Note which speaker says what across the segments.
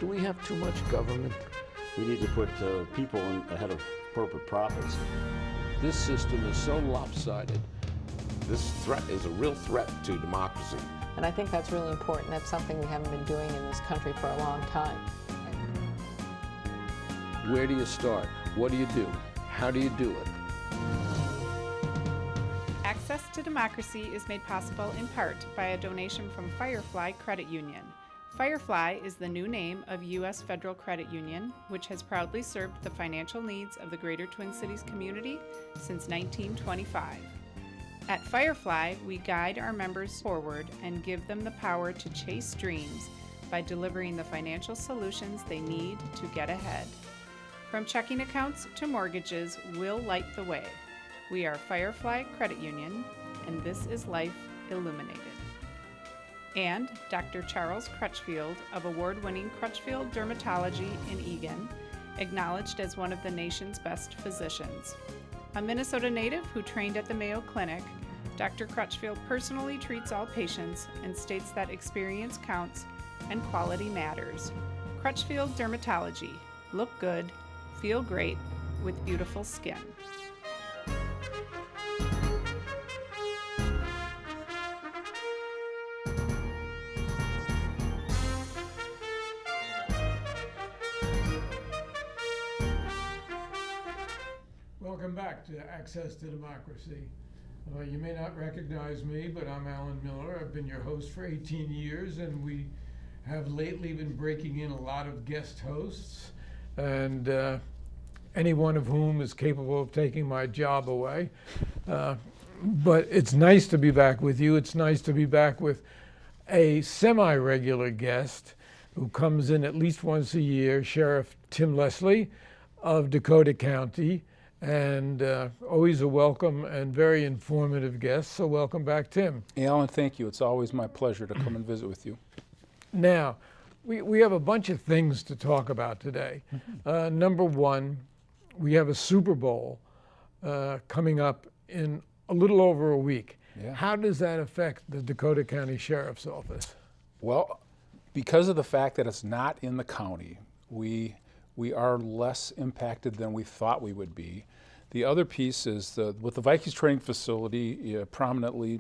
Speaker 1: Do we have too much government?
Speaker 2: We need to put people ahead of corporate profits.
Speaker 1: This system is so lopsided.
Speaker 3: This threat is a real threat to democracy.
Speaker 4: And I think that's really important. That's something we haven't been doing in this country for a long time.
Speaker 1: Where do you start? What do you do? How do you do it?
Speaker 5: Access to Democracy is made possible in part by a donation from Firefly Credit Union. Firefly is the new name of U.S. Federal Credit Union, which has proudly served the financial needs of the Greater Twin Cities community since 1925. At Firefly, we guide our members forward and give them the power to chase dreams by delivering the financial solutions they need to get ahead. From checking accounts to mortgages, we'll light the way. We are Firefly Credit Union, and this is Life Illuminated. And Dr. Charles Crutchfield of award-winning Crutchfield Dermatology in Eagan, acknowledged as one of the nation's best physicians. A Minnesota native who trained at the Mayo Clinic, Dr. Crutchfield personally treats all patients and states that experience counts and quality matters. Crutchfield Dermatology. Look good, feel great, with beautiful skin.
Speaker 6: Welcome back to Access to Democracy. You may not recognize me, but I'm Alan Miller. I've been your host for 18 years, and we have lately been breaking in a lot of guest hosts, and any one of whom is capable of taking my job away. But it's nice to be back with you. It's nice to be back with a semi-regular guest who comes in at least once a year, Sheriff Tim Leslie of Dakota County. And always a welcome and very informative guest. So welcome back, Tim.
Speaker 7: Alan, thank you. It's always my pleasure to come and visit with you.
Speaker 6: Now, we have a bunch of things to talk about today. Number one, we have a Super Bowl coming up in a little over a week.
Speaker 7: Yeah.
Speaker 6: How does that affect the Dakota County Sheriff's Office?
Speaker 7: Well, because of the fact that it's not in the county, we are less impacted than we thought we would be. The other piece is with the Vikings training facility prominently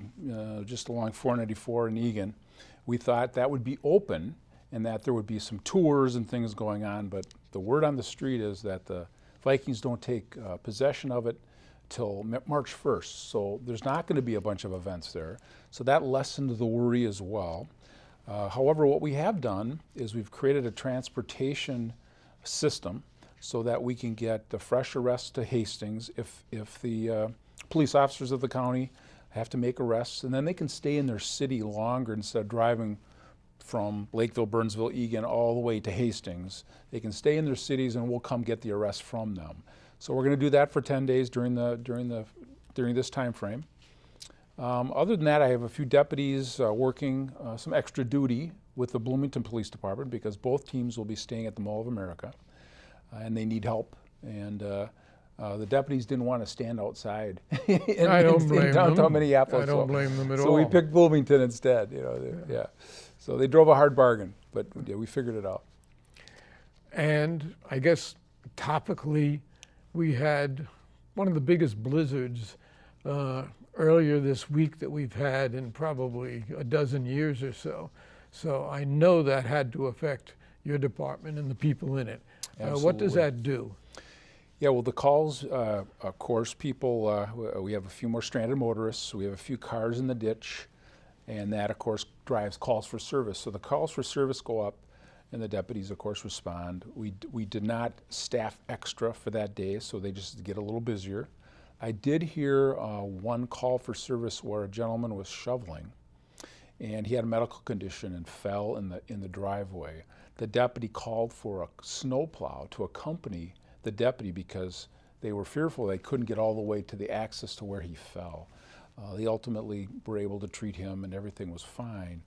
Speaker 7: just along 494 in Eagan, we thought that would be open and that there would be some tours and things going on, but the word on the street is that the Vikings don't take possession of it till March 1st, so there's not going to be a bunch of events there. So that lessened the worry as well. However, what we have done is we've created a transportation system so that we can get the fresh arrests to Hastings if the police officers of the county have to make arrests, and then they can stay in their city longer instead of driving from Lakeville, Burnsville, Eagan all the way to Hastings. They can stay in their cities and we'll come get the arrest from them. So we're going to do that for 10 days during this time frame. Other than that, I have a few deputies working some extra duty with the Bloomington Police Department because both teams will be staying at the Mall of America and they need help. And the deputies didn't want to stand outside in downtown Minneapolis.
Speaker 6: I don't blame them at all.
Speaker 7: So we picked Bloomington instead. Yeah. So they drove a hard bargain, but yeah, we figured it out.
Speaker 6: And I guess topically, we had one of the biggest blizzards earlier this week that we've had in probably a dozen years or so. So I know that had to affect your department and the people in it. What does that do?
Speaker 7: Yeah, well, the calls, of course, people, we have a few more stranded motorists, we have a few cars in the ditch, and that, of course, drives calls for service. So the calls for service go up, and the deputies, of course, respond. We did not staff extra for that day, so they just get a little busier. I did hear one call for service where a gentleman was shoveling, and he had a medical condition and fell in the driveway. The deputy called for a snowplow to accompany the deputy because they were fearful they couldn't get all the way to the access to where he fell. They ultimately were able to treat him and everything was fine.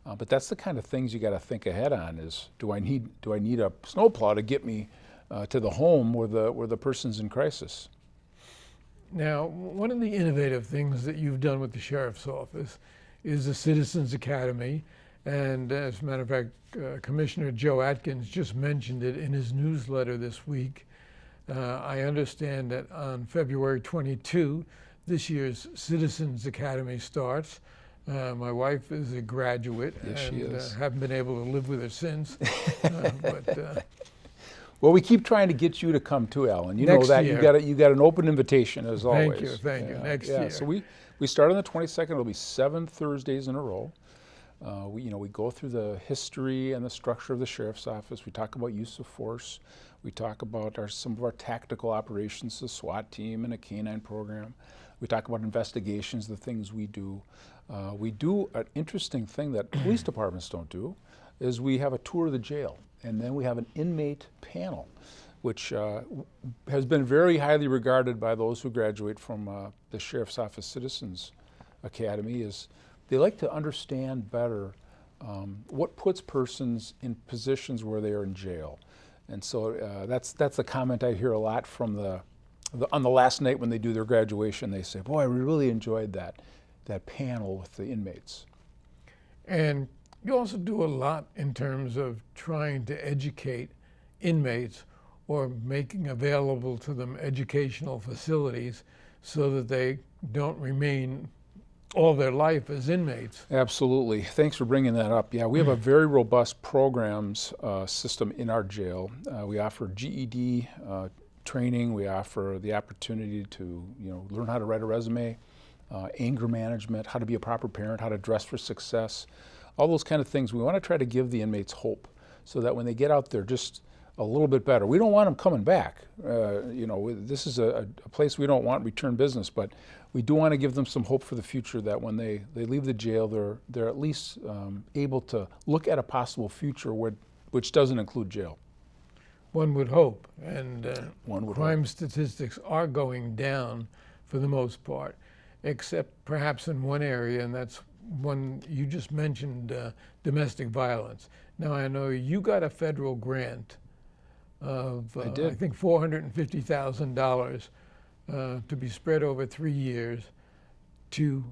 Speaker 7: But that's the kind of things you got to think ahead on is, do I need a snowplow to get me to the home where the person's in crisis?
Speaker 6: Now, one of the innovative things that you've done with the Sheriff's Office is the Citizens Academy, And as a matter of fact, Commissioner Joe Atkins just mentioned it in his newsletter this week. I understand that on February 22, this year's Citizens Academy starts. My wife is a graduate,
Speaker 7: Yes, she
Speaker 6: and
Speaker 7: is.
Speaker 6: haven't been able to live with her since.
Speaker 7: Well, we keep trying to get you to come too, Alan. You know
Speaker 6: Next
Speaker 7: that
Speaker 6: year.
Speaker 7: you got an open invitation as always.
Speaker 6: Thank you. Next year.
Speaker 7: So we start on the 22nd. It'll be 7 Thursdays in a row. We go through the history and the structure of the sheriff's office. We talk about use of force. We talk about some of our tactical operations, the SWAT team and a canine program. We talk about investigations, the things we do. We do an interesting thing that police departments don't do, is we have a tour of the jail, and then we have an inmate panel, which has been very highly regarded by those who graduate from the Sheriff's Office Citizens Academy. Is they like to understand better what puts persons in positions where they are in jail. And so that's the comment I hear a lot from on the last night when they do their graduation. They say, boy, I really enjoyed that panel with the inmates.
Speaker 6: And you also do a lot in terms of trying to educate inmates or making available to them educational facilities so that they don't remain all their life as inmates.
Speaker 7: Absolutely. Thanks for bringing that up. Yeah, we have a very robust programs system in our jail. We offer GED training. We offer the opportunity to learn how to write a resume, anger management, how to be a proper parent, how to dress for success, all those kind of things. We want to try to give the inmates hope so that when they get out there, just a little bit better. We don't want them coming back. This is a place we don't want return business, but we do want to give them some hope for the future that when they leave the jail, they're at least able to look at a possible future which doesn't include jail.
Speaker 6: One would hope, and crime
Speaker 7: hope.
Speaker 6: statistics are going down for the most part, except perhaps in one area, and that's one you just mentioned, domestic violence. Now, I know you got a federal grant of,
Speaker 7: I did.
Speaker 6: I think, $450,000 to be spread over 3 years to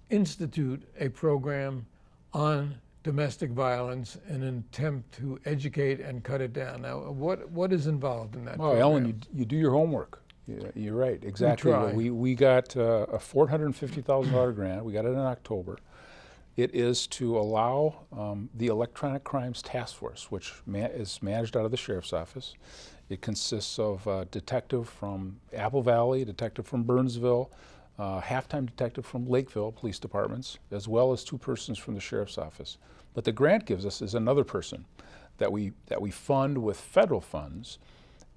Speaker 6: institute a program on domestic violence in an attempt to educate and cut it down. Now, what is involved in that
Speaker 7: Well,
Speaker 6: program?
Speaker 7: Ellen, you do your homework. Yeah, you're right, exactly.
Speaker 6: try.
Speaker 7: We got a $450,000 grant. We got it in October. It is to allow the Electronic Crimes Task Force, which is managed out of the Sheriff's Office. It consists of a detective from Apple Valley, a detective from Burnsville, half-time detective from Lakeville Police Departments, as well as 2 persons from the Sheriff's Office. But the grant gives us is another person that we fund with federal funds,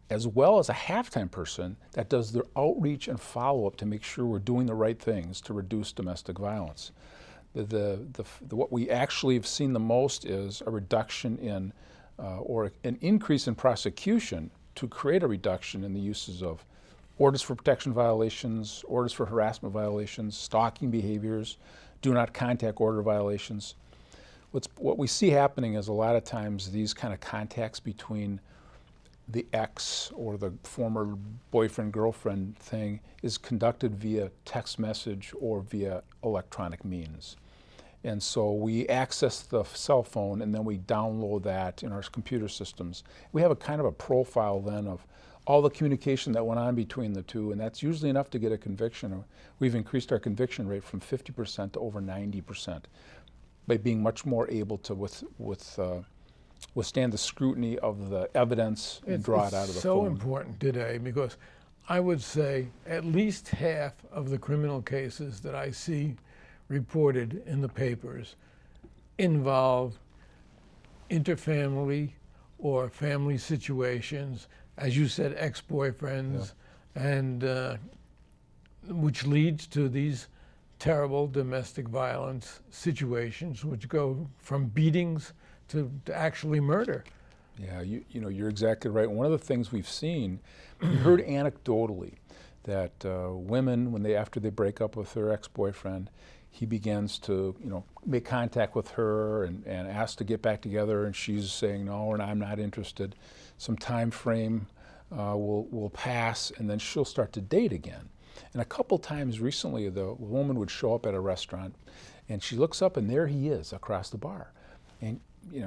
Speaker 7: as well as a half-time person that does their outreach and follow-up to make sure we're doing the right things to reduce domestic violence. What we actually have seen the most is a reduction in, or an increase in prosecution to create a reduction in the uses of orders for protection violations, orders for harassment violations, stalking behaviors, do not contact order violations. What we see happening is a lot of times these kind of contacts between the ex or the former boyfriend, girlfriend thing is conducted via text message or via electronic means. And so we access the cell phone and then we download that in our computer systems. We have a kind of a profile then of all the communication that went on between the two, and that's usually enough to get a conviction. We've increased our conviction rate from 50% to over 90% by being much more able to withstand the scrutiny of the evidence and draw it out of the
Speaker 6: It's so
Speaker 7: phone.
Speaker 6: important today because I would say at least half of the criminal cases that I see reported in the papers involve interfamily or family situations, as you said, ex-boyfriends, and which leads to these terrible domestic violence situations, which go from beatings to actually murder.
Speaker 7: Yeah, you're exactly right. One of the things we've seen, we heard anecdotally that women, after they break up with their ex-boyfriend, he begins to make contact with her and ask to get back together, and she's saying no, and I'm not interested. Some time frame will pass, and then she'll start to date again. And a couple times recently, the woman would show up at a restaurant, and she looks up, and there he is across the bar. And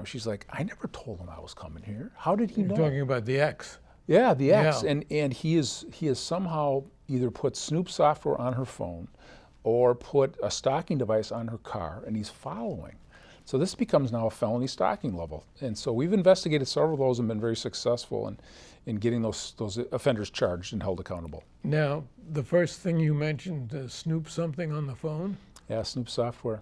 Speaker 7: she's like, I never told him I was coming here. How did he know?
Speaker 6: You're talking about the X.
Speaker 7: Yeah, the X.
Speaker 6: Yeah.
Speaker 7: And he has somehow either put Snoop software on her phone or put a stalking device on her car, and he's following. So this becomes now a felony stalking level. And so we've investigated several of those and been very successful in getting those offenders charged and held accountable.
Speaker 6: Now, the first thing you mentioned, Snoop something on the phone.
Speaker 7: Yeah, Snoop software.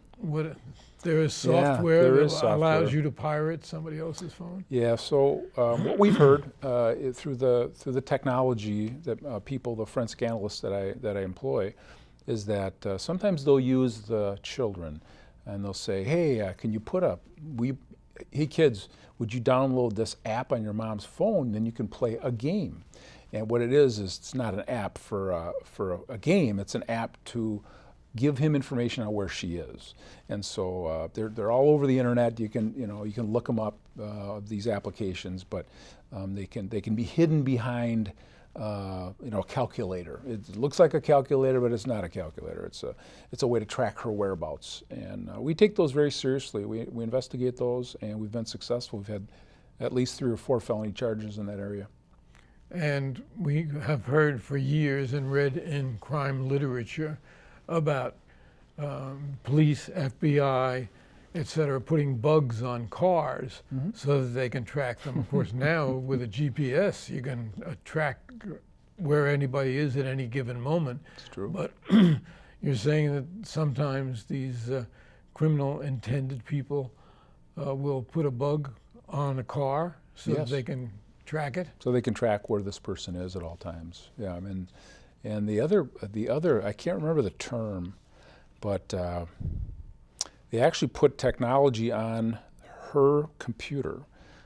Speaker 6: There is software
Speaker 7: there
Speaker 6: that
Speaker 7: is software.
Speaker 6: allows you to pirate somebody else's phone?
Speaker 7: Yeah, so what we've heard through the technology that the forensic analysts that I employ, is that sometimes they'll use the children and they'll say, hey, can you hey kids, would you download this app on your mom's phone, then you can play a game. And what it is it's not an app for a game, it's an app to give him information on where she is. And so they're all over the internet. You can look them up, these applications, but they can be hidden behind a calculator. It looks like a calculator, but it's not a calculator. It's a way to track her whereabouts. And we take those very seriously. We investigate those, and we've been successful. We've had at least 3 or 4 felony charges in that area.
Speaker 6: And we have heard for years and read in crime literature about police, FBI, et cetera, putting bugs on cars so that they can track them. Of course, now with a GPS, you can track where anybody is at any given moment.
Speaker 7: It's true.
Speaker 6: But you're saying that sometimes these criminal intended people will put a bug on a car so that they can track it?
Speaker 7: So they can track where this person is at all times. Yeah, I mean, and the other, I can't remember the term, but they actually put technology on her computer.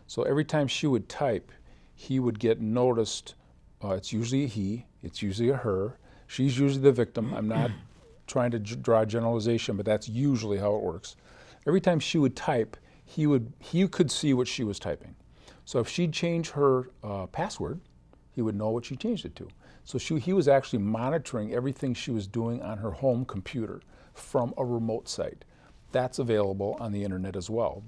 Speaker 7: So every time she would type, he would get noticed. It's usually a he, it's usually a her. She's usually the victim. I'm not trying to draw a generalization, but that's usually how it works. Every time she would type, he could see what she was typing. So if she'd change her password, he would know what she changed it to. So he was actually monitoring everything she was doing on her home computer from a remote site. That's available on the internet as well.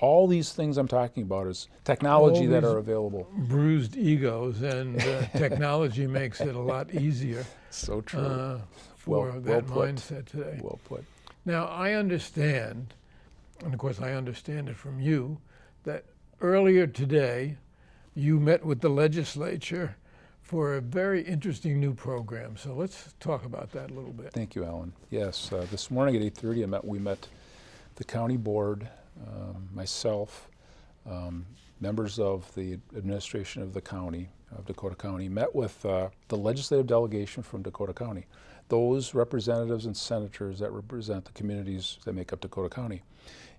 Speaker 7: All these things I'm talking about is technology that are available.
Speaker 6: Bruised egos, and technology makes it a lot easier.
Speaker 7: So true.
Speaker 6: For that
Speaker 7: put.
Speaker 6: mindset today.
Speaker 7: Well put.
Speaker 6: Now, I understand, and of course I understand it from you, that earlier today you met with the legislature for a very interesting new program. So let's talk about that a little bit.
Speaker 7: Thank you, Alan. Yes, this morning at 8:30 we met the county board, myself, members of the administration of the county, of Dakota County, met with the legislative delegation from Dakota County, those representatives and senators that represent the communities that make up Dakota County.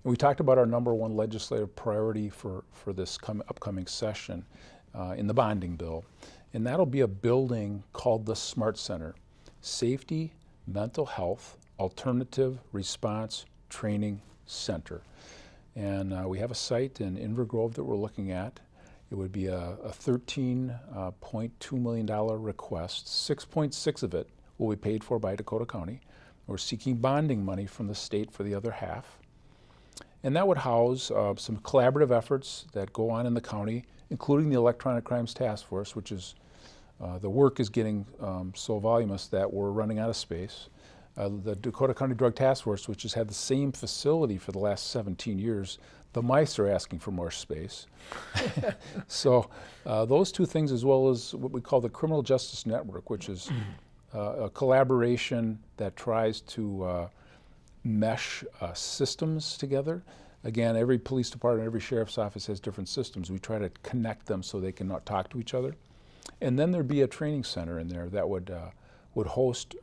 Speaker 7: And we talked about our #1 legislative priority for this upcoming session in the bonding bill. And that'll be a building called the Smart Center, Safety, Mental Health, Alternative Response Training Center. And we have a site in Inver Grove that we're looking at. It would be a $13.2 million request. 6.6 of it will be paid for by Dakota County. We're seeking bonding money from the state for the other half. And that would house some collaborative efforts that go on in the county, including the Electronic Crimes Task Force, which is, the work is getting so voluminous that we're running out of space. The Dakota County Drug Task Force, which has had the same facility for the last 17 years, the mice are asking for more space. So those two things, as well as what we call the Criminal Justice Network, which is a collaboration that tries to mesh systems together. Again, every police department, every sheriff's office has different systems. We try to connect them so they can not talk to each other. And then there'd be a training center in there that would host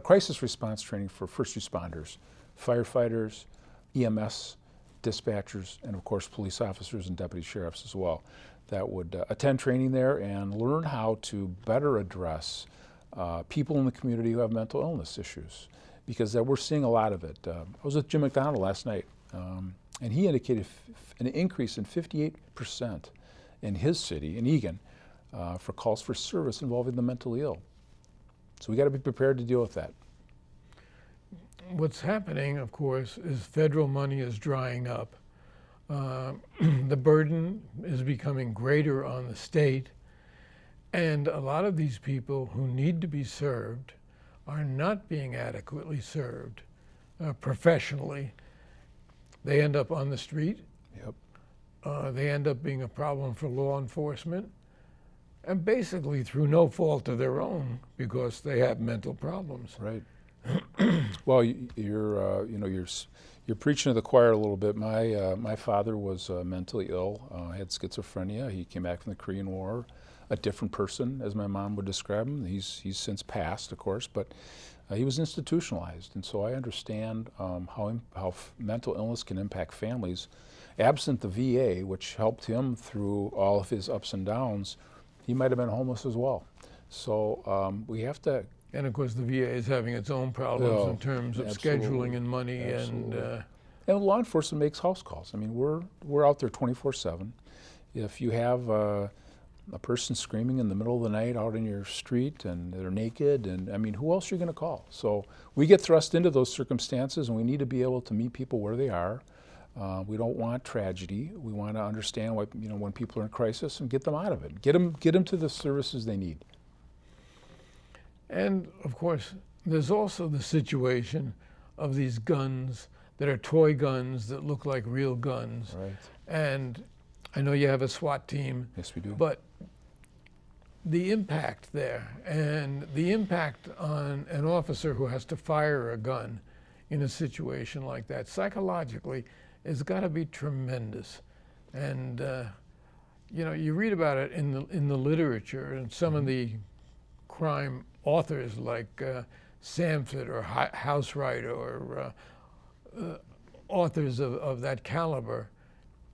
Speaker 7: crisis response training for first responders, firefighters, EMS, dispatchers, and of course police officers and deputy sheriffs as well, that would attend training there and learn how to better address people in the community who have mental illness issues, because we're seeing a lot of it. I was with Jim McDonald last night, and he indicated an increase in 58% in his city, in Egan, for calls for service involving the mentally ill. So we got to be prepared to deal with that.
Speaker 6: what's happening, of course, is federal money is drying up. The burden is becoming greater on the state, and a lot of these people who need to be served are not being adequately served professionally. They end up on the street.
Speaker 7: Yep.
Speaker 6: They end up being a problem for law enforcement, and basically through no fault of their own, because they have mental problems.
Speaker 7: Right. Well, you're preaching to the choir a little bit. My father was mentally ill, had schizophrenia. He came back from the Korean War, a different person, as my mom would describe him. He's since passed, of course, but he was institutionalized, and so I understand how mental illness can impact families. Absent the VA, which helped him through all of his ups and downs, he might have been homeless as well. So we have to.
Speaker 6: And of course, the VA is having its own problems in terms of scheduling and money
Speaker 7: and law enforcement makes house calls. I mean, we're out there 24/7. If you have a person screaming in the middle of the night out in your street and they're naked, and I mean, who else are you going to call? So we get thrust into those circumstances, and we need to be able to meet people where they are. We don't want tragedy. We want to understand what, when people are in crisis and get them out of it. Get them to the services they need.
Speaker 6: And of course, there's also the situation of these guns that are toy guns that look like real guns.
Speaker 7: Right.
Speaker 6: And I know you have a SWAT team.
Speaker 7: Yes, we do.
Speaker 6: But the impact there, and the impact on an officer who has to fire a gun in a situation like that, psychologically, has got to be tremendous. And you read about it in the literature, and some of the crime authors like Samford or Housewright or authors of that caliber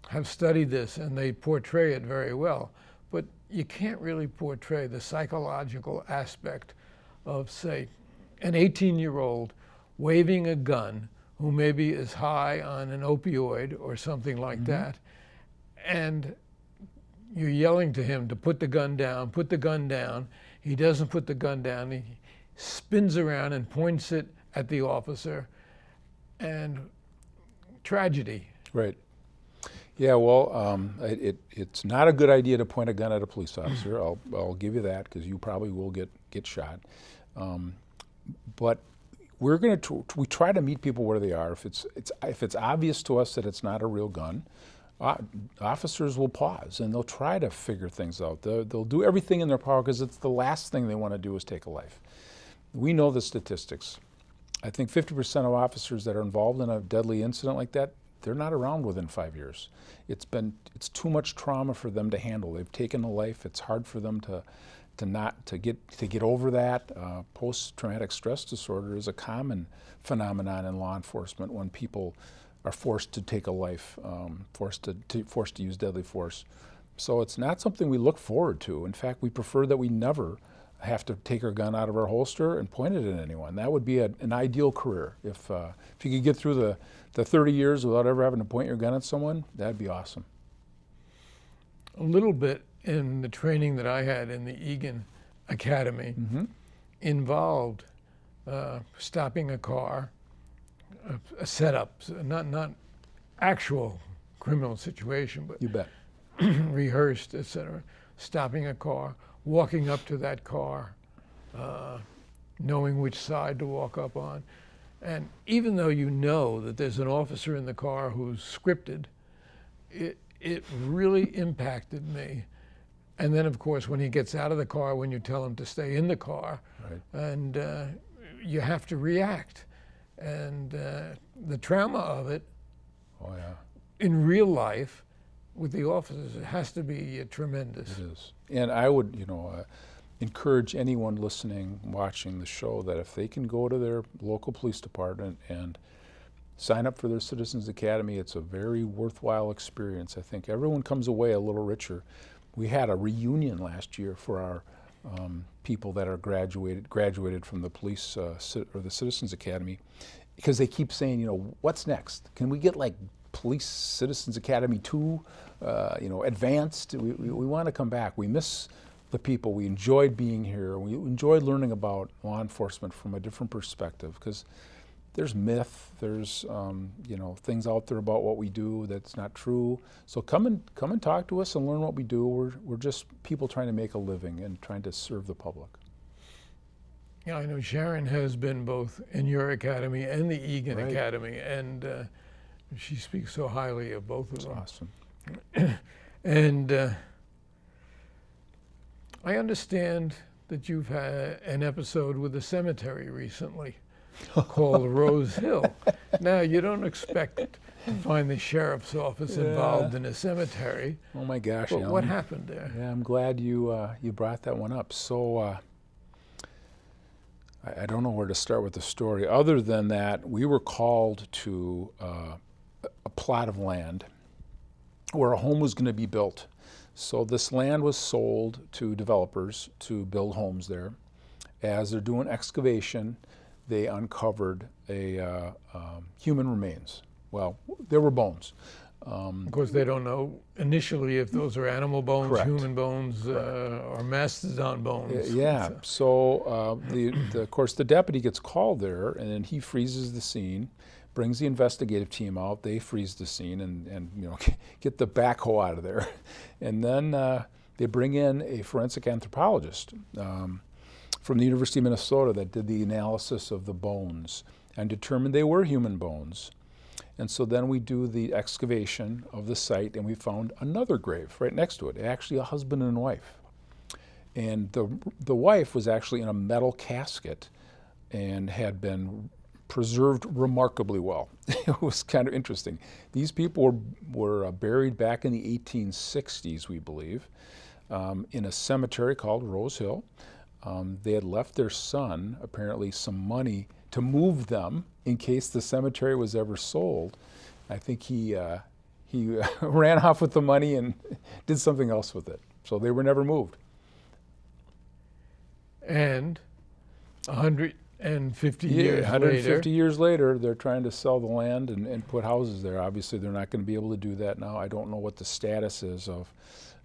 Speaker 6: have studied this, and they portray it very well. But you can't really portray the psychological aspect of, say, an 18-year-old waving a gun who maybe is high on an opioid or something like that, and you're yelling to him to put the gun down, put the gun down. He doesn't put the gun down. He spins around and points it at the officer, and tragedy.
Speaker 7: Right. Yeah, well, it's not a good idea to point a gun at a police officer. I'll give you that, because you probably will get shot. But we try to meet people where they are. If it's obvious to us that it's not a real gun, officers will pause and they'll try to figure things out. They'll do everything in their power, because it's the last thing they want to do is take a life. We know the statistics. I think 50% of officers that are involved in a deadly incident like that, they're not around within 5 years. It's too much trauma for them to handle. They've taken a life. It's hard for them to get over that. Post-traumatic stress disorder is a common phenomenon in law enforcement when people are forced to take a life, forced to use deadly force. So it's not something we look forward to. In fact, we prefer that we never have to take our gun out of our holster and point it at anyone. That would be an ideal career. If you could get through the 30 years without ever having to point your gun at someone, that'd be awesome.
Speaker 6: A little bit in the training that I had in the Egan Academy involved stopping a car, a setup, not actual criminal situation, but
Speaker 7: You bet.
Speaker 6: rehearsed, etc. Stopping a car, walking up to that car, knowing which side to walk up on. And even though you know that there's an officer in the car who's scripted, it really impacted me. And then, of course, when he gets out of the car, when you tell him to stay in the car,
Speaker 7: Right.
Speaker 6: and you have to react. And the trauma of it
Speaker 7: Oh yeah.
Speaker 6: in real life with the officers, it has to be tremendous.
Speaker 7: It is. And I would, encourage anyone listening, watching the show, that if they can go to their local police department and sign up for their Citizens Academy, it's a very worthwhile experience. I think everyone comes away a little richer. We had a reunion last year for our people that are graduated from the police or the Citizens Academy, because they keep saying, what's next? Can we get like Police Citizens Academy 2, advanced? We want to come back. We miss the people. We enjoyed being here. We enjoyed learning about law enforcement from a different perspective, because there's myth, there's things out there about what we do that's not true. So come and talk to us and learn what we do. We're just people trying to make a living and trying to serve the public.
Speaker 6: Yeah, I know Sharon has been both in your academy and the Egan
Speaker 7: Right.
Speaker 6: Academy, and she speaks so highly of both of them.
Speaker 7: Awesome.
Speaker 6: And I understand that you've had an episode with the cemetery recently called Rose Hill. Now, you don't expect to find the sheriff's office involved in a cemetery.
Speaker 7: Oh my gosh,
Speaker 6: But
Speaker 7: Alan.
Speaker 6: what happened there?
Speaker 7: Yeah, I'm glad you brought that one up. So I don't know where to start with the story. Other than that, we were called to a plot of land where a home was going to be built. So this land was sold to developers to build homes there. As they're doing excavation, they uncovered a human remains. Well, there were bones.
Speaker 6: Of course, they don't know initially if those are animal bones,
Speaker 7: Correct.
Speaker 6: human bones, or mastodon bones.
Speaker 7: Yeah. So of course the deputy gets called there, and then he freezes the scene, brings the investigative team out. They freeze the scene and get the backhoe out of there, and then they bring in a forensic anthropologist from the University of Minnesota that did the analysis of the bones and determined they were human bones. And so then we do the excavation of the site, and we found another grave right next to it, actually a husband and wife. And the wife was actually in a metal casket and had been preserved remarkably well. It was kind of interesting. These people were buried back in the 1860s, we believe, in a cemetery called Rose Hill. They had left their son, apparently, some money to move them in case the cemetery was ever sold. I think he ran off with the money and did something else with it. So they were never moved.
Speaker 6: And 150 years
Speaker 7: 150
Speaker 6: later,
Speaker 7: years later, they're trying to sell the land and put houses there. Obviously, they're not going to be able to do that now. I don't know what the status is of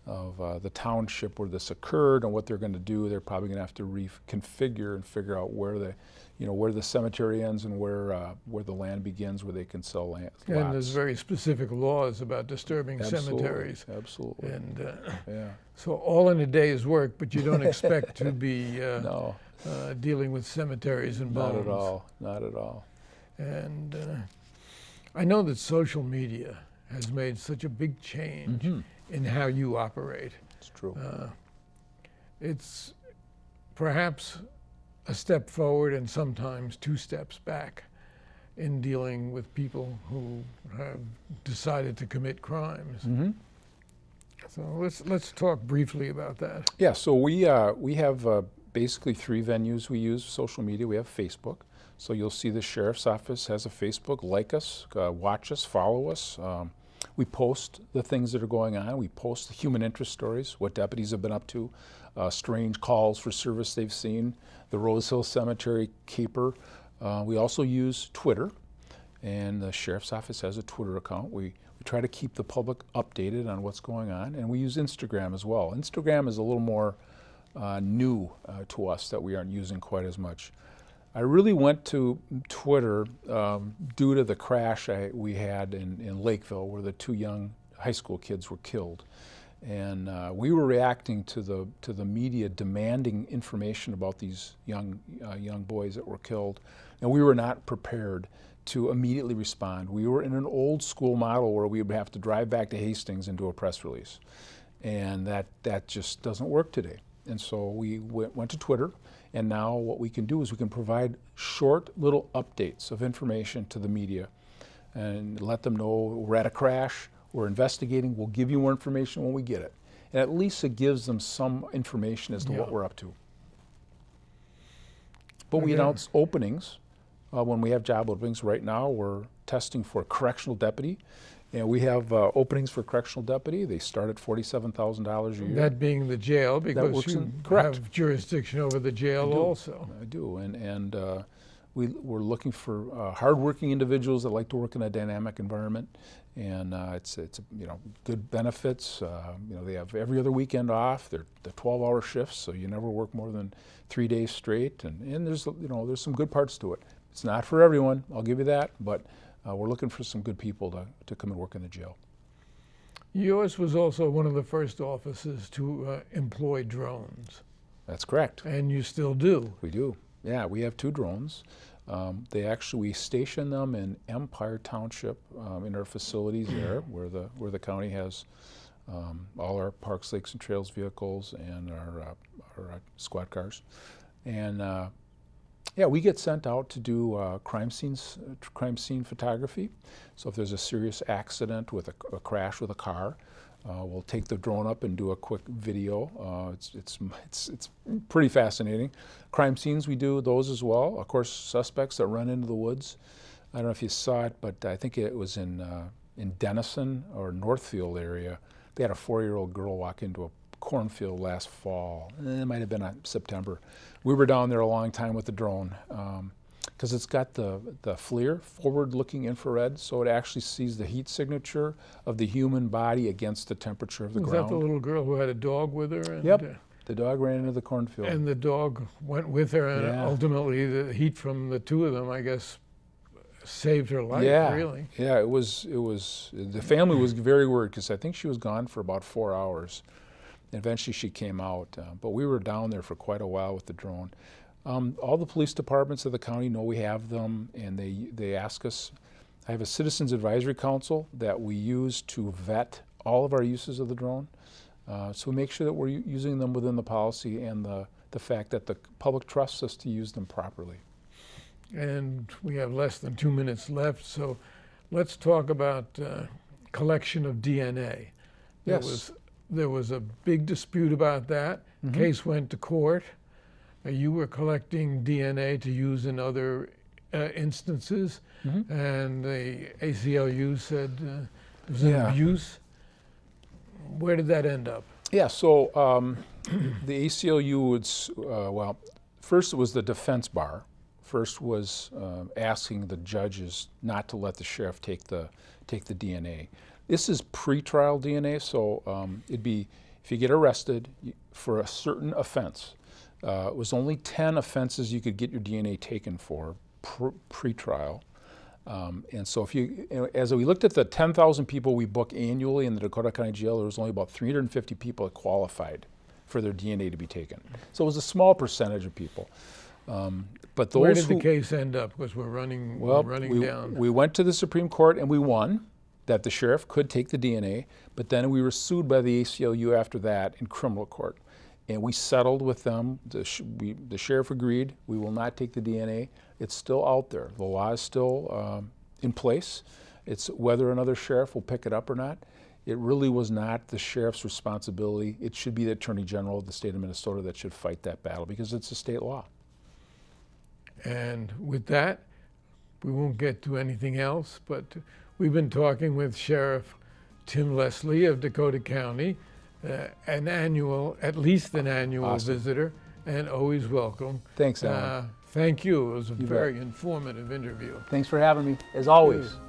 Speaker 7: the township where this occurred and what they're going to do. They're probably going to have to reconfigure and figure out where the cemetery ends and where the land begins, where they can sell land.
Speaker 6: and there's very specific laws about disturbing cemeteries.
Speaker 7: Absolutely.
Speaker 6: And
Speaker 7: Yeah.
Speaker 6: so all in a day's work, but you don't expect to be
Speaker 7: No,
Speaker 6: dealing with cemeteries and
Speaker 7: not
Speaker 6: bones.
Speaker 7: at all. Not at all.
Speaker 6: And I know that social media has made such a big change in how you operate.
Speaker 7: It's true.
Speaker 6: It's perhaps a step forward and sometimes two steps back in dealing with people who have decided to commit crimes. So let's talk briefly about that.
Speaker 7: Yeah, so we have basically three venues we use social media. We have Facebook. So you'll see the Sheriff's Office has a Facebook. Like us, watch us, follow us. We post the things that are going on. We post the human interest stories, what deputies have been up to, strange calls for service they've seen, the Rose Hill Cemetery caper. We also use Twitter, and the Sheriff's Office has a Twitter account. We try to keep the public updated on what's going on, and we use Instagram as well. Instagram is a little more new to us that we aren't using quite as much. I really went to Twitter due to the crash we had in Lakeville, where the two young high school kids were killed. And we were reacting to the media demanding information about these young boys that were killed, and we were not prepared to immediately respond. We were in an old school model where we would have to drive back to Hastings and do a press release, and that just doesn't work today. And so we went to Twitter, and now what we can do is we can provide short little updates of information to the media and let them know we're at a crash, we're investigating, we'll give you more information when we get it. And at least it gives them some information as to what we're up to. But we announce openings when we have job openings. Right now we're testing for a correctional deputy, and we have openings for correctional deputy. They start at $47,000 a year.
Speaker 6: That being the jail, because you
Speaker 7: correct.
Speaker 6: have jurisdiction over the jail also.
Speaker 7: I do, and we're looking for hardworking individuals that like to work in a dynamic environment, and it's good benefits. They have every other weekend off. They're 12-hour shifts, so you never work more than 3 days straight, and there's some good parts to it. It's not for everyone, I'll give you that, but we're looking for some good people to come and work in the jail.
Speaker 6: Yours was also one of the first offices to employ drones,
Speaker 7: That's correct.
Speaker 6: and you still do.
Speaker 7: We do. Yeah, we have 2 drones. We station them in Empire Township in our facilities there, where the county has all our parks, lakes, and trails vehicles and our squad cars. And yeah, we get sent out to do crime scene photography. So if there's a serious accident with a crash with a car, we'll take the drone up and do a quick video. It's pretty fascinating. Crime scenes, we do those as well. Of course, suspects that run into the woods. I don't know if you saw it, but I think it was in Denison or Northfield area. They had a 4-year-old girl walk into a cornfield last fall. It might have been September. We were down there a long time with the drone because it's got the FLIR, forward-looking infrared, so it actually sees the heat signature of the human body against the temperature of the ground.
Speaker 6: Was that the little girl who had a dog with her? And,
Speaker 7: Yep. The dog ran into the cornfield.
Speaker 6: and the dog went with her, and
Speaker 7: Yeah.
Speaker 6: ultimately the heat from the 2 of them, I guess, saved her life,
Speaker 7: Yeah,
Speaker 6: really.
Speaker 7: yeah. It was. The family was very worried because I think she was gone for about 4 hours. Eventually, she came out, but we were down there for quite a while with the drone. All the police departments of the county know we have them, and they ask us. I have a Citizens Advisory Council that we use to vet all of our uses of the drone. So we make sure that we're using them within the policy and the fact that the public trusts us to use them properly.
Speaker 6: And we have less than 2 minutes left, so let's talk about collection of DNA.
Speaker 7: Yes.
Speaker 6: There was a big dispute about that. Case went to court. You were collecting DNA to use in other instances, and the ACLU said it was an
Speaker 7: Yeah.
Speaker 6: abuse. Where did that end up?
Speaker 7: Yeah, so the ACLU would, well, first it was the defense bar. First was asking the judges not to let the sheriff take the DNA. This is pre-trial DNA, so it'd be, if you get arrested for a certain offense, it was only 10 offenses you could get your DNA taken for pre-trial. And so as we looked at the 10,000 people we book annually in the Dakota County Jail, there was only about 350 people that qualified for their DNA to be taken. So it was a small percentage of people. But those
Speaker 6: Where did the case end up? Because we're running down.
Speaker 7: We went to the Supreme Court and we won that the sheriff could take the DNA, but then we were sued by the ACLU after that in criminal court. And we settled with them. The sheriff agreed, we will not take the DNA. It's still out there. The law is still in place. It's whether another sheriff will pick it up or not. It really was not the sheriff's responsibility. It should be the Attorney General of the state of Minnesota that should fight that battle because it's a state law.
Speaker 6: And with that, we won't get to anything else, but we've been talking with Sheriff Tim Leslie of Dakota County, at least an annual
Speaker 7: Awesome.
Speaker 6: visitor, and always welcome.
Speaker 7: Thanks, Alan.
Speaker 6: Thank you. It was a
Speaker 7: You
Speaker 6: very
Speaker 7: bet.
Speaker 6: informative interview.
Speaker 7: Thanks for having me, as always.
Speaker 6: Good.